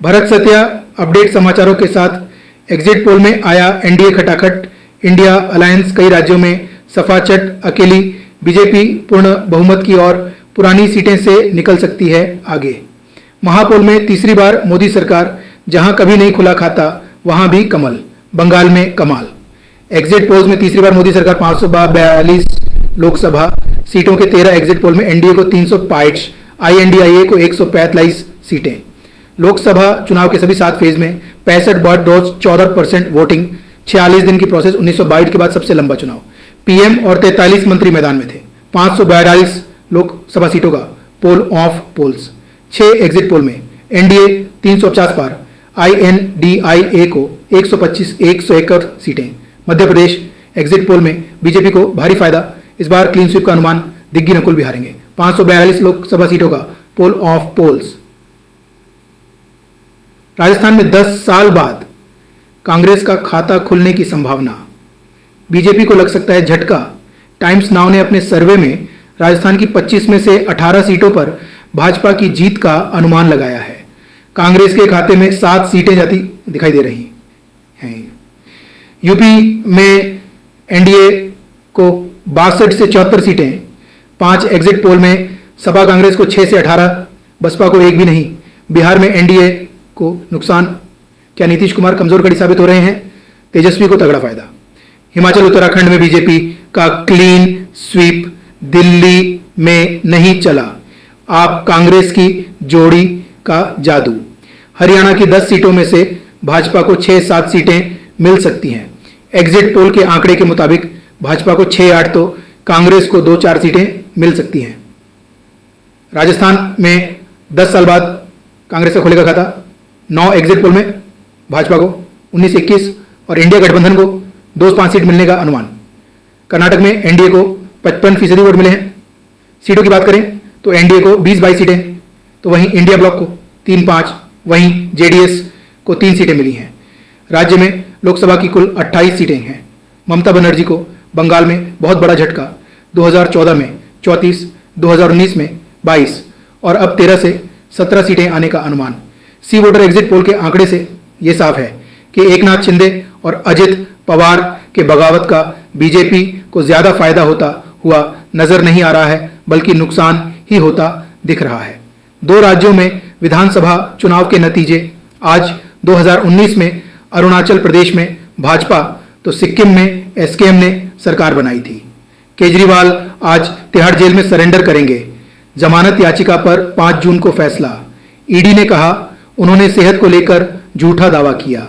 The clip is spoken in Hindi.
भरत सत्या अपडेट समाचारों के साथ। एग्जिट पोल में आया एनडीए खटाखट, इंडिया अलायंस कई राज्यों में सपा चट अकेली, बीजेपी पूर्ण बहुमत की और पुरानी सीटें से निकल सकती है आगे। महापोल में तीसरी बार मोदी सरकार, जहां कभी नहीं खुला खाता वहां भी कमल, बंगाल में कमाल। एग्जिट पोल्स में तीसरी बार मोदी सरकार 542 लोकसभा सीटों के 13 एग्जिट पोल में एनडीए को 365, आईएनडीआईए को 145 सीटें। लोकसभा चुनाव के सभी 7 फेज में 65.14% वोटिंग, 46 दिन की प्रोसेस, 1962 के बाद सबसे लंबा चुनाव। पीएम और 43 मंत्री मैदान में थे। 542 लोकसभा सीटों का poll of polls. 6 exit poll में एनडीए 350 पार, आईएनडीआईए को 125 सीटें। मध्य प्रदेश एग्जिट पोल में बीजेपी को भारी फायदा, इस बार क्लीन स्वीप का अनुमान, दिग्गी नकुल भी हारेंगे। 542 लोकसभा सीटों का पोल ऑफ पोल्स। राजस्थान में 10 साल बाद कांग्रेस का खाता खुलने की संभावना, बीजेपी को लग सकता है झटका। टाइम्स नाउ ने अपने सर्वे में राजस्थान की 25 में से 18 सीटों पर भाजपा की जीत का अनुमान लगाया है। कांग्रेस के खाते में 7 सीटें जाती दिखाई दे रही हैं। यूपी में एनडीए को 62 से 74 सीटें। 5 एग्जिट पोल में सपा कांग्रेस को 6 से 18, बसपा को 1 भी नहीं। बिहार में एनडीए को नुकसान, क्या नीतीश कुमार कमजोर कड़ी साबित हो रहे हैं? तेजस्वी को तगड़ा फायदा। हिमाचल उत्तराखंड में बीजेपी का क्लीन स्वीप, दिल्ली में नहीं चला, आप कांग्रेस की जोड़ी का जादू। हरियाणा की 10 सीटों में से भाजपा को 6-7 सीटें मिल सकती हैं। एग्जिट पोल के आंकड़े के मुताबिक भाजपा को 6-8 तो कांग्रेस को 2-4 सीटें मिल सकती हैं। राजस्थान में 10 साल बाद कांग्रेस का खुलेगा खाता। 9 एग्जिट पोल में भाजपा को 19-21 और इंडिया गठबंधन को 2-5 सीट मिलने का अनुमान। कर्नाटक में एनडीए को 55% वोट मिले हैं। सीटों की बात करें तो एनडीए को 20-22 सीटें, तो वहीं इंडिया ब्लॉक को 3-5, वहीं जेडीएस को 3 सीटें मिली हैं। राज्य में लोकसभा की कुल 28 सीटें हैं। ममता बनर्जी को बंगाल में बहुत बड़ा झटका, 2014 में 34, 2019 में 22 और अब 13 से 17 सीटें आने का अनुमान। सी वोटर एग्जिट पोल के आंकड़े से ये साफ है कि एकनाथ शिंदे और अजित पवार के बगावत का बीजेपी को ज्यादा फायदा होता हुआ नजर नहीं आ रहा है, बल्कि नुकसान ही होता दिख रहा है। 2 राज्यों में विधानसभा चुनाव के नतीजे आज 2019 में अरुणाचल प्रदेश में भाजपा तो सिक्किम में एसकेएम ने सरकार बनाई थी। केजरीवाल आज तिहाड़ जेल में सरेंडर करेंगे। जमानत याचिका पर 5 जून को फैसला। ईडी ने कहा उन्होंने सेहत को लेकर झूठा दावा किया।